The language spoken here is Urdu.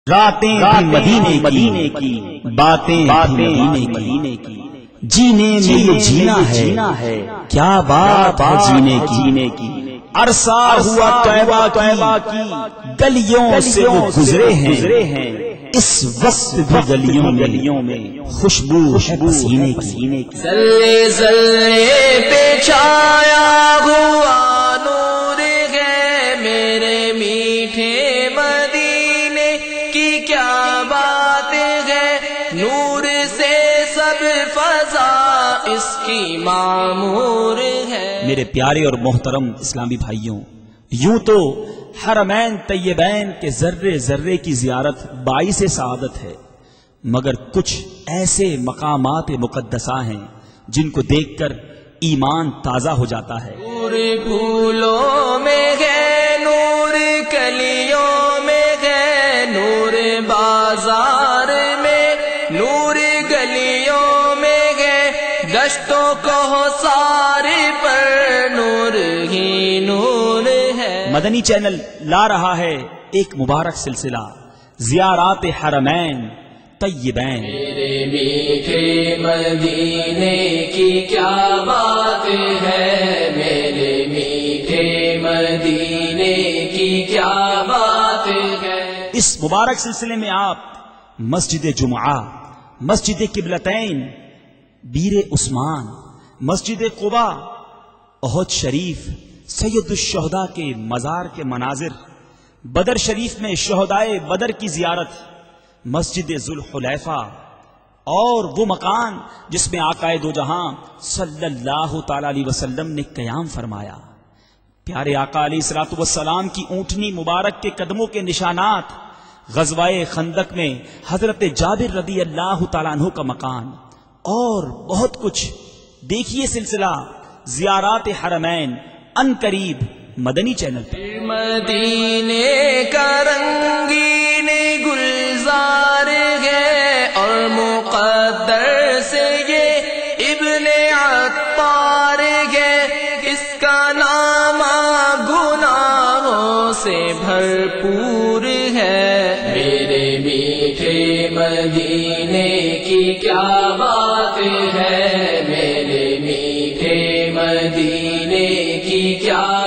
راتیں مدینے کی باتیں مدینے کی جینے میں یہ جینا ہے کیا بات ہے جینے کی عرصہ ہوا طیبہ کی گلیوں سے وہ گزرے ہیں اس وقت بھی گلیوں میں خوشبو ہے پسینے کی زلے زلے پہ چھایا ہوا نور ہے میرے میٹھے مدینے کی کیا بات ہے نور سے سب فضا اس کی معمور ہے۔ میرے پیارے اور محترم اسلامی بھائیوں، یوں تو حرمین طیبین کے ذرے ذرے کی زیارت باعث سعادت ہے، مگر کچھ ایسے مقامات مقدسہ ہیں جن کو دیکھ کر ایمان تازہ ہو جاتا ہے۔ نور پھولوں میں ہے نور کلیوں میں ہے نور بازار میں نور گلیوں میں ہے گشتوں کو سارے پر نور ہی نور ہے۔ مدنی چینل لا رہا ہے ایک مبارک سلسلہ زیارات حرمین طیبین۔ میرے میٹھے مدینے کی کیا بات ہے میرے میٹھے مدینے کی کیا بات ہے۔ اس مبارک سلسلے میں آپ مسجد جمعہ، مسجد قبلتین، بیر عثمان، مسجد قباء، احد شریف، سید الشہداء کے مزار کے مناظر، بدر شریف میں شہدائے بدر کی زیارت، مسجد ذوالحلیفہ اور وہ مکان جس میں آقا دو جہاں صلی اللہ تعالی علیہ وسلم نے قیام فرمایا، پیارے آقا علیہ الصلوۃ والسلام کی اونٹنی مبارک کے قدموں کے نشانات، غزوہ خندق میں حضرت جابر رضی اللہ تعالیٰ عنہ کا مکان اور بہت کچھ۔ دیکھیے سلسلہ زیارات حرمین ان قریب مدنی چینل پہ۔ مدینے کا رنگین گلزار ہے اور مقدر سے یہ ابن عطار ہے، اس کا نام گناہوں سے بھرپور ہے۔ میرے میٹھے مدینے کی کیا بات ہے میرے میٹھے مدینے کی کیا